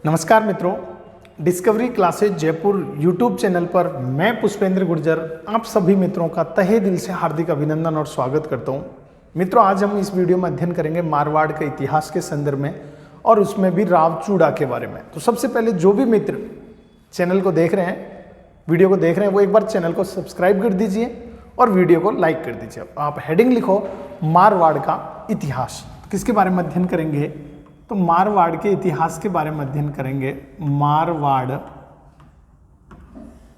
नमस्कार मित्रों, discovery classes Jaipur YouTube channel पर मैं पुष्पेंद्र गुर्जर आप सभी मित्रों का तहे दिल से हार्दिक अभिनंदन और स्वागत करता हूं। मित्रों, आज हम इस वीडियो में अध्ययन करेंगे मारवाड़ के इतिहास के संदर्भ में और उसमें भी रावचूड़ा के बारे में। तो सबसे पहले जो भी मित्र चैनल को देख रहे हैं, वीडियो को देख रहे हैं, वो एक बार चैनल को सब्सक्राइब कर दीजिए और वीडियो को लाइक कर दीजिए। आप हेडिंग लिखो मारवाड़ का इतिहास। किसके बारे में अध्ययन करेंगे? तो मारवाड़ के इतिहास के बारे में अध्ययन करेंगे। मारवाड़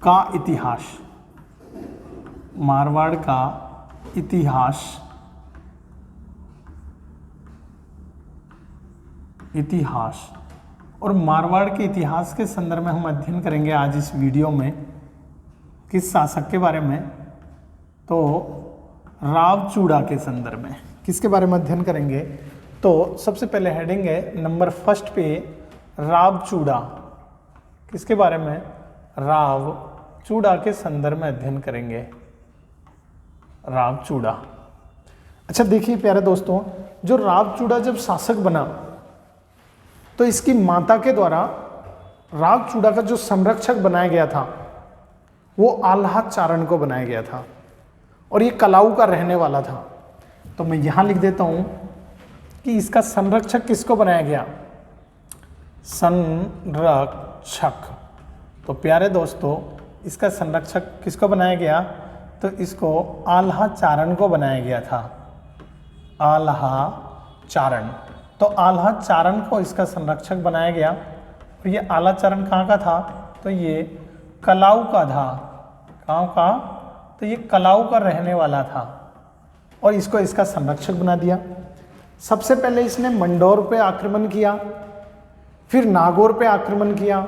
का इतिहास, मारवाड़ का इतिहास, और मारवाड़ के इतिहास के संदर्भ में हम अध्ययन करेंगे आज इस वीडियो में किस शासक के बारे में? तो रावचूड़ा के संदर्भ में। किसके बारे में अध्ययन करेंगे? तो सबसे पहले हेडिंग है नंबर फर्स्ट पे रावचूड़ा। किसके बारे में? रावचूड़ा के संदर्भ में अध्ययन करेंगे। रावचूड़ा। अच्छा देखिए प्यारे दोस्तों, जो रावचूड़ा जब शासक बना तो इसकी माता के द्वारा रावचूड़ा का जो संरक्षक बनाया गया था वो आल्हा चारण को बनाया गया था और ये कलाऊ का रहने वाला था। तो मैं यहां लिख देता हूं कि इसका संरक्षक किसको बनाया गया? संरक्षक। तो प्यारे दोस्तों, इसका संरक्षक किसको बनाया गया? तो इसको आल्हा चारण को बनाया गया था। आल्हा चारण। तो आल्हा चारण को इसका संरक्षक बनाया गया। और ये आल्हा चारण कहाँ का था? तो ये कलाऊ का था। कहाँ का? तो ये कलाऊ का रहने वाला था और इसको इसका संरक्षक बना दिया। सबसे पहले इसने मंडोर पे आक्रमण किया, फिर नागौर पे आक्रमण किया,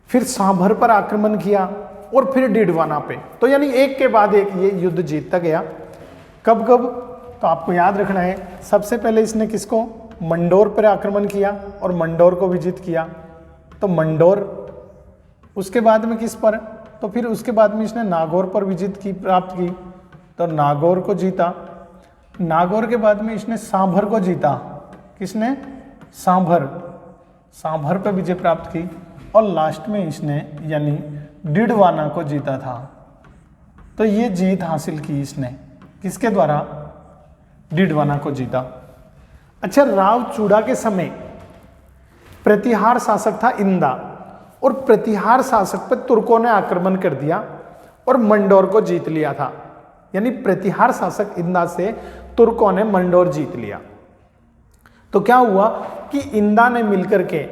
फिर सांभर पर आक्रमण किया और फिर डिडवाना पे। तो यानी एक के बाद एक ये युद्ध जीतता गया। कब कब? तो आपको याद रखना है, सबसे पहले इसने किसको? मंडोर पर आक्रमण किया और मंडोर को विजित किया। तो मंडोर। उसके बाद में किस पर? तो फिर उसके बाद में इसने नागौर पर विजित की, प्राप्त की। तो नागौर को जीता। नागौर के बाद में इसने सांभर को जीता। किसने? सांभर। सांभर पर विजय प्राप्त की और लास्ट में इसने यानी डिडवाना को जीता था। तो ये जीत हासिल की इसने किसके द्वारा? डिडवाना को जीता। अच्छा, रावचूड़ा के समय प्रतिहार शासक था इंदा और प्रतिहार शासक पर तुर्कों ने आक्रमण कर दिया और मंडोर को जीत लिया था। यानी प्रतिहार शासक इंदा से तुर्कों ने मंडोर जीत लिया। तो क्या हुआ कि इंदा ने मिलकर के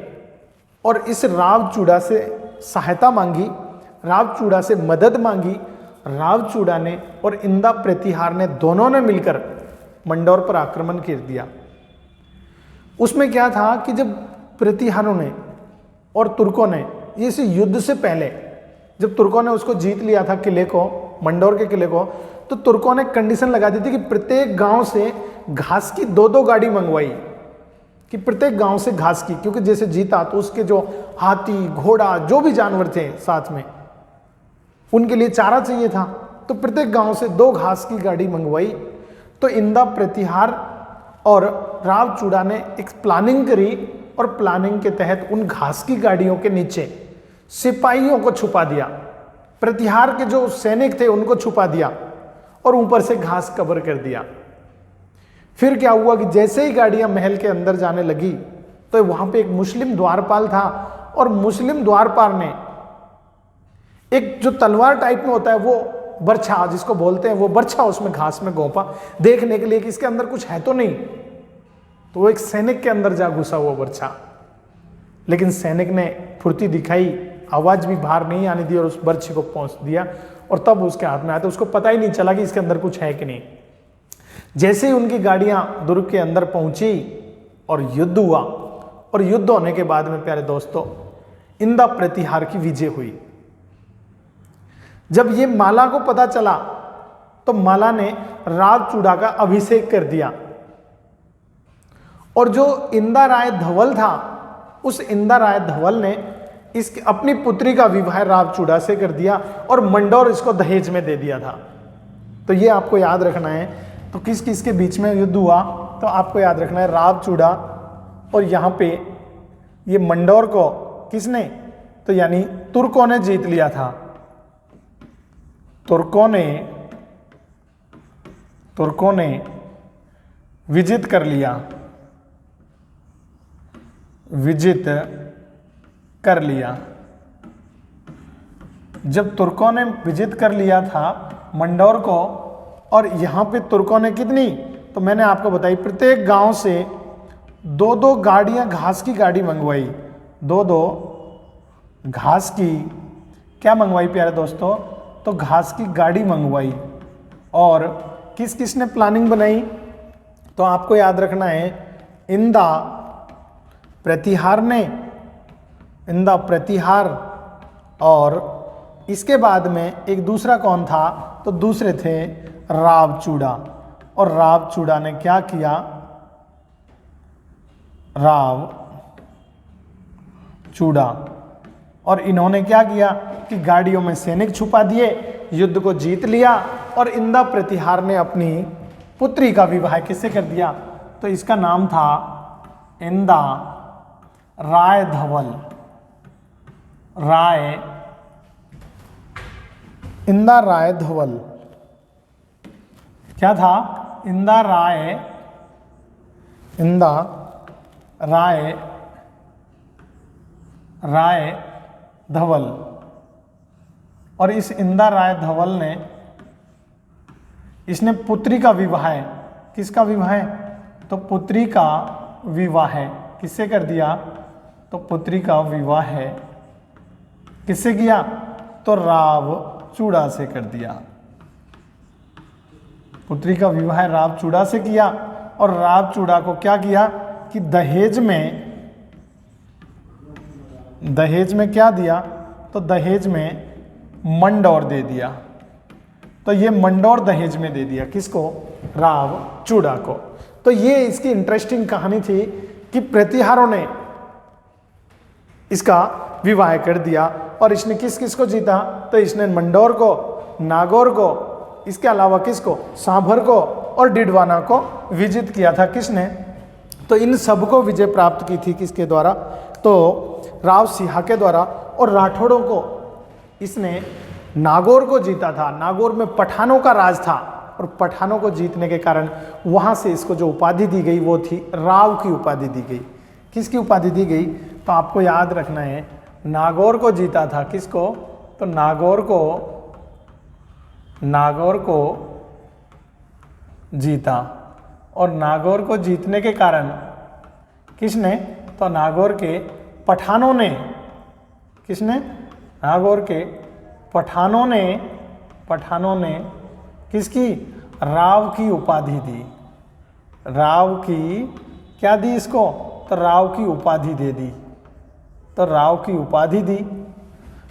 और इस रावचूड़ा से सहायता मांगी, रावचूड़ा से मदद मांगी। रावचूड़ा ने और इंदा प्रतिहार ने दोनों ने मिलकर मंडोर पर आक्रमण कर दिया। उसमें क्या था कि जब प्रतिहारों ने और तुर्कों ने इस युद्ध से पहले, जब तुर्कों ने उसको जीत लिया था किले को, मंडोर के किले को, तो तुर्कों ने कंडीशन लगा दी थी कि प्रत्येक गांव से घास की 2-2 गाड़ी मंगवाई, कि प्रत्येक गांव से घास की, क्योंकि जैसे जीता तो उसके जो हाथी घोड़ा जो भी जानवर थे साथ में उनके लिए चारा चाहिए था। तो प्रत्येक गांव से 2 घास की गाड़ी मंगवाई। तो इंदा, प्रतिहार और रावचूड़ा ने एक प्लानिंग करी और प्लानिंग के तहत उन घास की गाड़ियों के नीचे सिपाहियों को छुपा दिया। प्रतिहार के जो सैनिक थे उनको छुपा दिया और ऊपर से घास कवर कर दिया। फिर क्या हुआ कि जैसे ही गाड़ियां महल के अंदर जाने लगी तो वहां पे एक मुस्लिम द्वारपाल था और मुस्लिम द्वारपाल ने एक जो तलवार टाइप में होता है वो बर्छा जिसको बोलते हैं, वो बर्छा उसमें घास में गोंपा देखने के लिए कि इसके अंदर कुछ है तो नहीं। तो वो एक सैनिक के अंदर जा घुसा हुआ बर्छा, लेकिन सैनिक ने फुर्ती दिखाई, आवाज भी बाहर नहीं आने दी और उस बर्छे को पहुंच दिया और तब उसके हाथ में आया। तो उसको पता ही नहीं चला कि इसके अंदर कुछ है कि नहीं। जैसे ही उनकी गाड़ियां दुर्ग के अंदर पहुंची और युद्ध हुआ, और युद्ध होने के बाद में प्यारे दोस्तों इंदा प्रतिहार की विजय हुई। जब ये माला को पता चला तो माला ने रावचूड़ा का अभिषेक कर दिया और जो इंदा राय धवल था उस इंदा राय धवल ने इसकी अपनी पुत्री का विवाह रावचूड़ा से कर दिया और मंडोर इसको दहेज में दे दिया था। तो ये आपको याद रखना है। तो किस किस के बीच में युद्ध हुआ? तो आपको याद रखना है रावचूड़ा और यहाँ पे ये मंडोर को किसने, तो यानी तुर्कों ने जीत लिया था। तुर्कों ने विजित कर लिया, विजित कर लिया। जब तुर्कों ने विजित कर लिया था मंडोर को, और यहाँ पे तुर्कों ने कितनी, तो मैंने आपको बताई प्रत्येक गांव से 2-2 गाड़ियाँ घास की गाड़ी मंगवाई, 2-2 घास की क्या मंगवाई प्यारे दोस्तों, तो घास की गाड़ी मंगवाई। और किस किस ने प्लानिंग बनाई, तो आपको याद रखना है इंदा प्रतिहार ने, इंदा प्रतिहार, और इसके बाद में एक दूसरा कौन था, तो दूसरे थे रावचूड़ा। और रावचूड़ा ने क्या किया, रावचूड़ा, और इन्होंने क्या किया कि गाड़ियों में सैनिक छुपा दिए, युद्ध को जीत लिया। और इंदा प्रतिहार ने अपनी पुत्री का विवाह किससे कर दिया, तो इसका नाम था इंदा राय धवल। इंदा राय धवल क्या था, इंदा राय धवल। और इस इंदा राय धवल ने, इसने पुत्री का विवाह, किसका विवाह, तो पुत्री का विवाह किससे कर दिया, तो पुत्री का विवाह किससे किया, तो रावचूड़ा से कर दिया। पुत्री का विवाह रावचूड़ा से किया। और रावचूड़ा को क्या किया कि दहेज में क्या दिया, तो दहेज में मंडोर दे दिया। तो ये मंडोर दहेज में दे दिया, किसको, रावचूड़ा को। तो ये इसकी इंटरेस्टिंग कहानी थी कि प्रतिहारों ने इसका विवाह कर दिया। और इसने किस किस को जीता, तो इसने मंडोर को, नागौर को, इसके अलावा किसको, सांभर को और डिडवाना को विजित किया था। किसने, तो इन सबको विजय प्राप्त की थी किसके द्वारा, तो राव सिंहा के द्वारा। और राठौड़ों को इसने नागौर को जीता था। नागौर में पठानों का राज था, और पठानों को जीतने के कारण वहां से इसको जो उपाधि दी गई वो थी राव की उपाधि दी गई। किसकी उपाधि दी गई, तो आपको याद रखना है नागौर को जीता था, किसको, तो नागौर को जीता। और नागौर को जीतने के कारण किसने, तो नागौर के पठानों ने, किसने, नागौर के पठानों ने किसकी, राव की उपाधि दी। राव की क्या दी इसको, तो राव की उपाधि दे दी। तो राव की उपाधि दी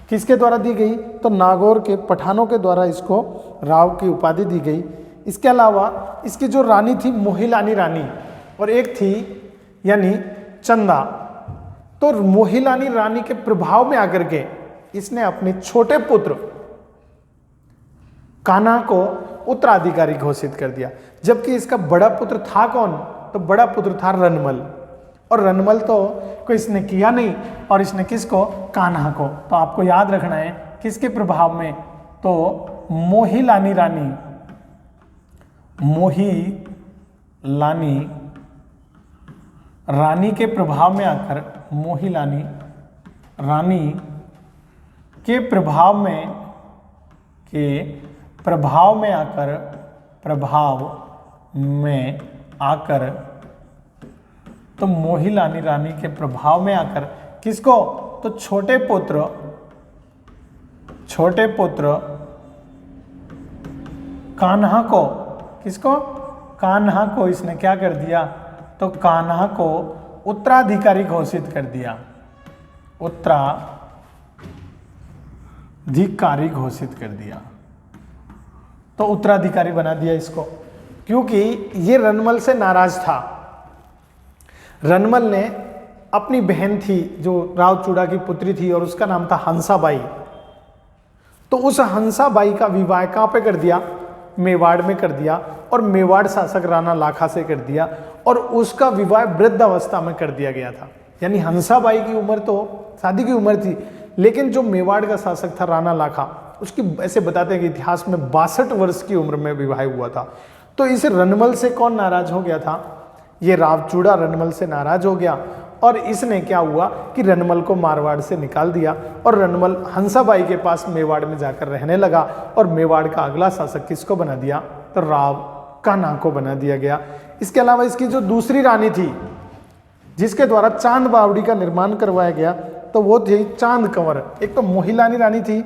किसके द्वारा दी गई, तो नागौर के पठानों के द्वारा इसको राव की उपाधि दी गई। इसके अलावा इसकी जो रानी थी मोहिलानी रानी, और एक थी यानी चंदा। तो मोहिलानी रानी के प्रभाव में आकर के इसने अपने छोटे पुत्र कान्हा को उत्तराधिकारी घोषित कर दिया। जबकि इसका बड़ा पुत्र था कौन, तो बड़ा पुत्र था रनमल। और रनमल तो कोई इसने किया नहीं, और इसने किसको, कान्हा को। तो आपको याद रखना है किसके प्रभाव में, तो मोहिलानी रानी के प्रभाव में आकर, मोहिलानी रानी के प्रभाव में आकर, तो मोहिलानी रानी के प्रभाव में आकर किसको, तो छोटे पुत्र कान्हा को, किसको, कान्हा को इसने क्या कर दिया, तो कान्हा को उत्तराधिकारी घोषित कर दिया। उत्तराधिकारी घोषित कर दिया, तो उत्तराधिकारी बना दिया इसको, क्योंकि ये रनमल से नाराज था। रनमल ने अपनी बहन थी जो रावचूड़ा की पुत्री थी, और उसका नाम था हंसाबाई। तो उस हंसाबाई का विवाह कहाँ पे कर दिया, मेवाड़ में कर दिया, और मेवाड़ शासक राणा लाखा से कर दिया, और उसका विवाह वृद्धावस्था में कर दिया गया था। यानी हंसाबाई की उम्र तो शादी की उम्र थी, लेकिन जो मेवाड़ का शासक था राणा लाखा, उसकी ऐसे बताते हैं कि इतिहास में 62 वर्ष की उम्र में विवाह हुआ था। तो इस रनमल से कौन नाराज हो गया था? ये रावचूड़ा रनमल से नाराज हो गया और इसने क्या हुआ कि रनमल को मारवाड़ से निकाल दिया और रनमल हंसाबाई के पास मेवाड़ में जाकर रहने लगा और मेवाड़ का अगला शासक किसको बना दिया? तो राव कान्हा को बना दिया गया। इसके अलावा इसकी जो दूसरी रानी थी जिसके द्वारा चांद बावड़ी का निर्माण करवाया गया, तो वो थी चांद कंवर। एक तो मोहिलानी रानी थी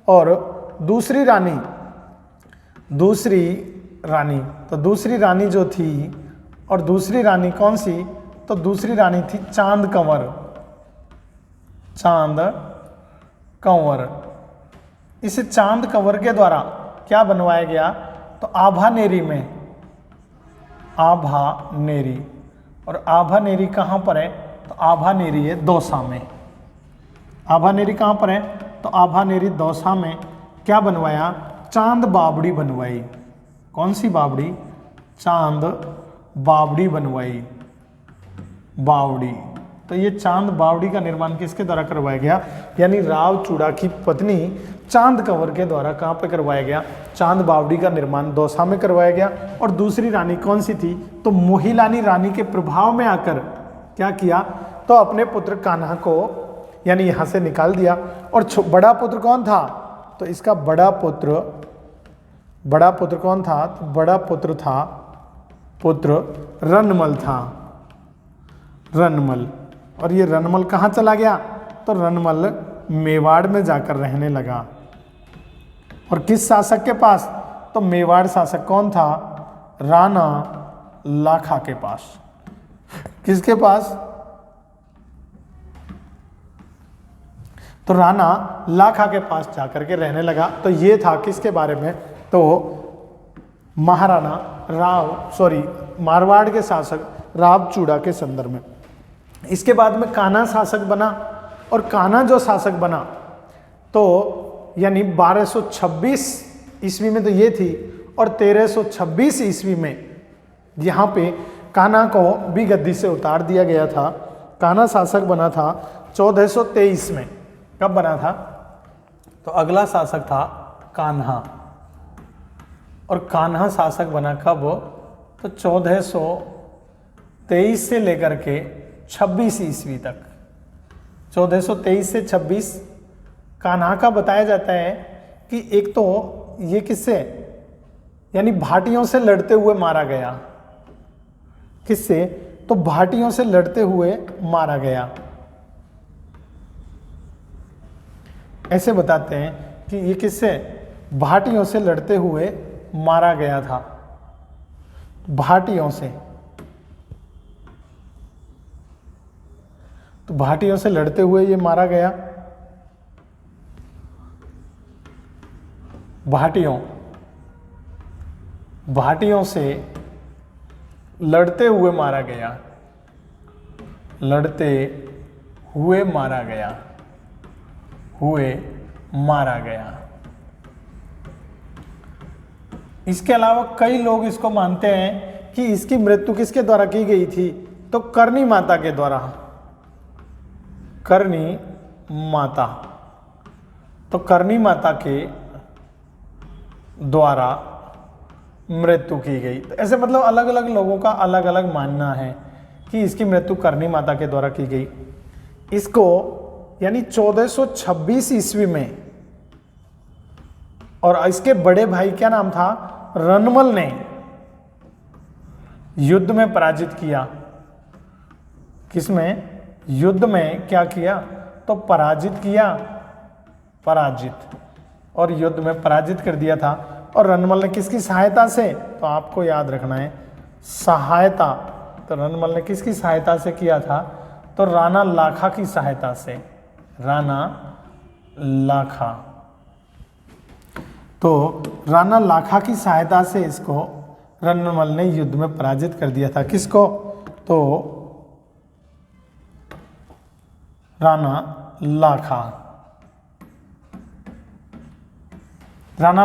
और दूसरी रानी तो दूसरी रानी जो थी, और दूसरी रानी कौन सी? तो दूसरी रानी थी चांद कंवर। इस चांद कंवर के द्वारा क्या बनवाया गया? तो आभानेरी में, आभानेरी, और आभानेरी कहाँ पर है? तो आभानेरी है दौसा में। आभानेरी कहाँ पर है? तो आभानेरी दौसा में क्या बनवाया? चांद बावड़ी बनवाई। कौन सी बावड़ी? चांद बावड़ी बनवाई, बावड़ी। तो ये चांद बावड़ी का निर्माण किसके द्वारा करवाया गया? यानी रावचूड़ा की पत्नी चांद कंवर के द्वारा कहाँ पे करवाया गया? चांद बावड़ी का निर्माण दौसा में करवाया गया। और दूसरी रानी कौन सी थी? तो मोहिलानी रानी के प्रभाव में आकर क्या किया? तो अपने पुत्र कान्हा को यानी यहाँ से निकाल दिया। और बड़ा पुत्र कौन था? तो इसका बड़ा पुत्र कौन था? तो बड़ा पुत्र था रनमल था, रनमल। और ये रनमल कहाँ चला गया? तो रनमल मेवाड़ में जाकर रहने लगा। और किस शासक के पास? तो मेवाड़ शासक कौन था? राणा लाखा के पास। किसके पास? तो राणा लाखा के पास जाकर के रहने लगा। तो ये था किसके बारे में? तो मारवाड़ के शासक रावचूड़ा के संदर्भ में। इसके बाद में कान्हा शासक बना, और कान्हा जो शासक बना तो यानी 1226 ईस्वी में तो ये थी, और 1326 ईस्वी में यहाँ पे कान्हा को भी गद्दी से उतार दिया गया था। कान्हा शासक बना था 1423 में। कब बना था? तो अगला शासक था कान्हा, और कान्हा शासक बना कब? तो 1423 से लेकर के 26 ईस्वी तक। 1423 से 26 कान्हा का बताया जाता है कि एक तो ये किससे यानी भाटियों से लड़ते हुए मारा गया। किससे? तो भाटियों से लड़ते हुए मारा गया। ऐसे बताते हैं कि ये किससे? भाटियों से लड़ते हुए मारा गया था। भाटियों से, तो भाटियों से लड़ते हुए ये मारा गया। भाटियों से लड़ते हुए मारा गया, लड़ते हुए मारा गया। इसके अलावा कई लोग इसको मानते हैं कि इसकी मृत्यु किसके द्वारा की गई थी? तो करनी माता के द्वारा। करनी माता, तो करनी माता के द्वारा मृत्यु की गई। तो ऐसे मतलब अलग अलग लोगों का अलग अलग मानना है कि इसकी मृत्यु करनी माता के द्वारा की गई। इसको यानी 1426 ईस्वी में, और इसके बड़े भाई क्या नाम था? रनमल ने युद्ध में पराजित किया। किसमें? युद्ध में क्या किया? तो पराजित किया, और युद्ध में पराजित कर दिया था। और रनमल ने किसकी सहायता से? तो आपको याद रखना है सहायता। तो रनमल ने किसकी सहायता से किया था? तो राणा लाखा की सहायता से, राणा लाखा। तो राणा लाखा की सहायता से इसको रनमल ने युद्ध में पराजित कर दिया था। किसको? तो राणा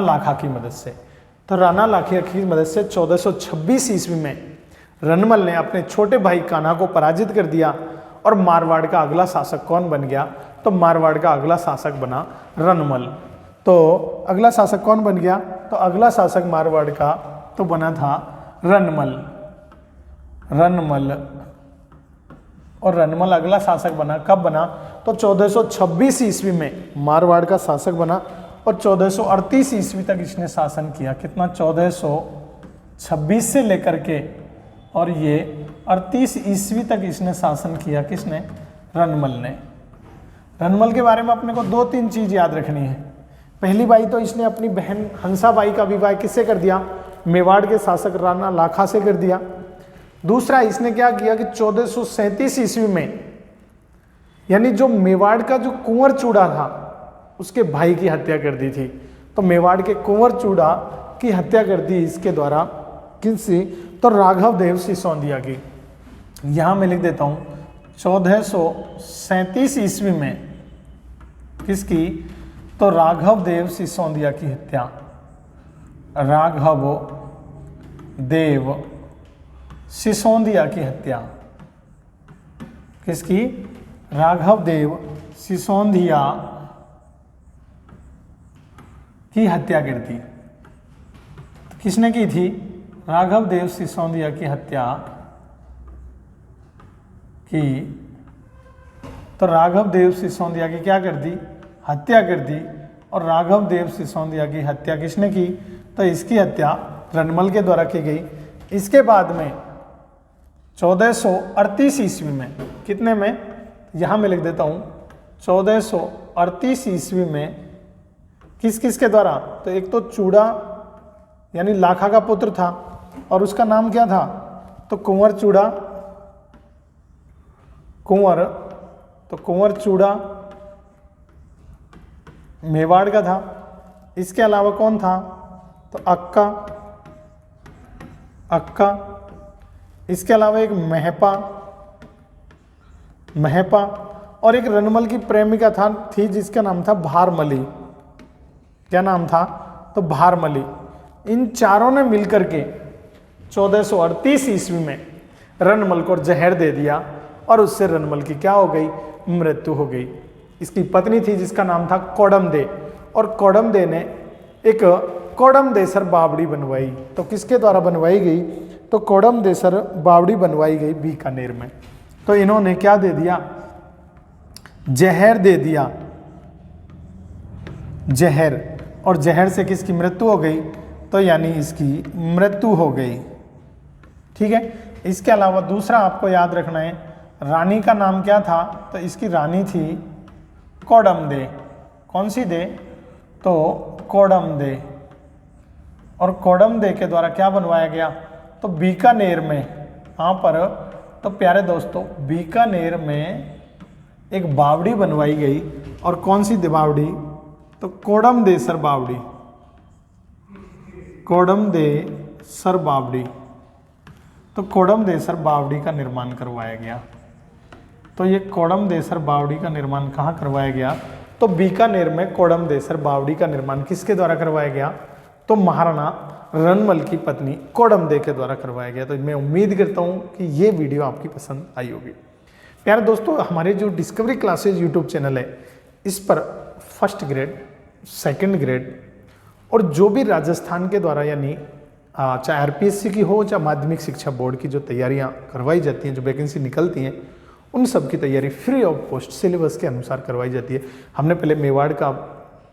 लाखा की मदद से। तो राणा लाखा की मदद से 1426 ईस्वी में रनमल ने अपने छोटे भाई कान्हा को पराजित कर दिया और मारवाड़ का अगला शासक कौन बन गया? तो मारवाड़ का अगला शासक बना रनमल। तो अगला शासक कौन बन गया? तो अगला शासक मारवाड़ का तो बना था रनमल। और रनमल अगला शासक बना, कब बना? तो 1426 ईस्वी में मारवाड़ का शासक बना और 1438 ईस्वी तक इसने शासन किया। कितना? 1426 से लेकर के और ये 38 ईस्वी तक इसने शासन किया। किसने? रनमल ने। रनमल के बारे में अपने को 2-3 चीज याद रखनी है। पहली बाई तो इसने अपनी बहन हंसाबाई का विवाह किससे कर दिया? मेवाड़ के शासक राणा लाखा से कर दिया। दूसरा, इसने क्या किया कि 1437 ईस्वी में, यानी जो मेवाड़ का जो कुंवर चूड़ा था उसके भाई की हत्या कर दी थी। तो मेवाड़ के कुंवर चूड़ा की हत्या कर दी इसके द्वारा। किससे? तो राघव देव सिसोदिया की। यहां मैं लिख देता हूं 1437 ईस्वी में किसकी? तो राघव देव सिसोदिया की हत्या। राघव देव सिसोदिया की हत्या। किसकी? राघव देव सिसोदिया की हत्या कर दी। तो किसने की थी? राघव देव सिसोदिया की हत्या की। तो राघव देव सिसोदिया की क्या कर दी? हत्या कर दी। और राघव देव सिसोदिया की हत्या किसने की? तो इसकी हत्या रनमल के द्वारा की गई। इसके बाद में 1438 ईस्वी में, कितने में? यहां मैं लिख देता हूं 1438 ईस्वी में किस किस के द्वारा? तो एक तो चूड़ा यानी लाखा का पुत्र था और उसका नाम क्या था? तो कुंवर चूड़ा। कुंवर चूड़ा मेवाड़ का था। इसके अलावा कौन था? तो अक्का। इसके अलावा एक महपा और एक रनमल की प्रेमिका थी जिसका नाम था भारमली। क्या नाम था? तो भारमली। इन चारों ने मिलकर के 1438 ईस्वी में रनमल को जहर दे दिया और उससे रनमल की क्या हो गई? मृत्यु हो गई। इसकी पत्नी थी जिसका नाम था कोडमदे, और कोडमदे ने एक कोडमदेसर बावड़ी बनवाई। तो किसके द्वारा बनवाई गई? तो कोडमदेसर बावड़ी बनवाई गई बीकानेर में। तो इन्होंने क्या दे दिया? जहर दे दिया। जहर, और जहर से किसकी मृत्यु हो गई? तो यानी इसकी मृत्यु हो गई। ठीक है। इसके अलावा दूसरा आपको याद रखना है, रानी का नाम क्या था? तो इसकी रानी थी कोडमदे। कौन सी दे? तो कोडमदे। और कोडमदे के द्वारा क्या बनवाया गया? तो बीकानेर में, यहाँ पर तो प्यारे दोस्तों बीकानेर में एक बावड़ी बनवाई गई। और कौन सी बावड़ी? तो कोडमदेसर बावड़ी। कोडमदेसर बावड़ी। तो कोडमदेसर बावड़ी का निर्माण करवाया गया। तो ये कोडमदेसर बावड़ी का निर्माण कहाँ करवाया गया? तो बीकानेर में कोडमदेसर बावड़ी का निर्माण किसके द्वारा करवाया गया? तो महाराणा रनमल की पत्नी कोडमदे के द्वारा करवाया गया। तो मैं उम्मीद करता हूँ कि ये वीडियो आपकी पसंद आई होगी। प्यारे दोस्तों, हमारे जो डिस्कवरी क्लासेज यूट्यूब चैनल है, इस पर फर्स्ट ग्रेड, सेकंड ग्रेड और जो भी राजस्थान के द्वारा यानी चाहे आरपीएससी की हो चाहे माध्यमिक शिक्षा बोर्ड की जो तैयारियां करवाई जाती हैं, जो वैकेंसी निकलती हैं, उन सब की तैयारी फ्री ऑफ कॉस्ट सिलेबस के अनुसार करवाई जाती है। हमने पहले मेवाड़ का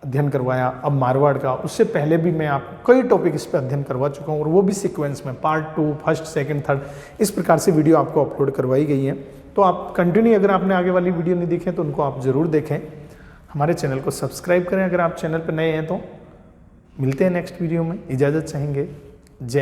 अध्ययन करवाया, अब मारवाड़ का। उससे पहले भी मैं आपको कई टॉपिक इस पर अध्ययन करवा चुका हूँ और वो भी सीक्वेंस में पार्ट 2, फर्स्ट, सेकंड, थर्ड, इस प्रकार से वीडियो आपको अपलोड करवाई गई है। तो आप कंटिन्यू, अगर आपने आगे वाली वीडियो नहीं देखें तो उनको आप ज़रूर देखें। हमारे चैनल को सब्सक्राइब करें अगर आप चैनल पर नए हैं तो। मिलते हैं नेक्स्ट वीडियो में, इजाज़त चाहेंगे। जय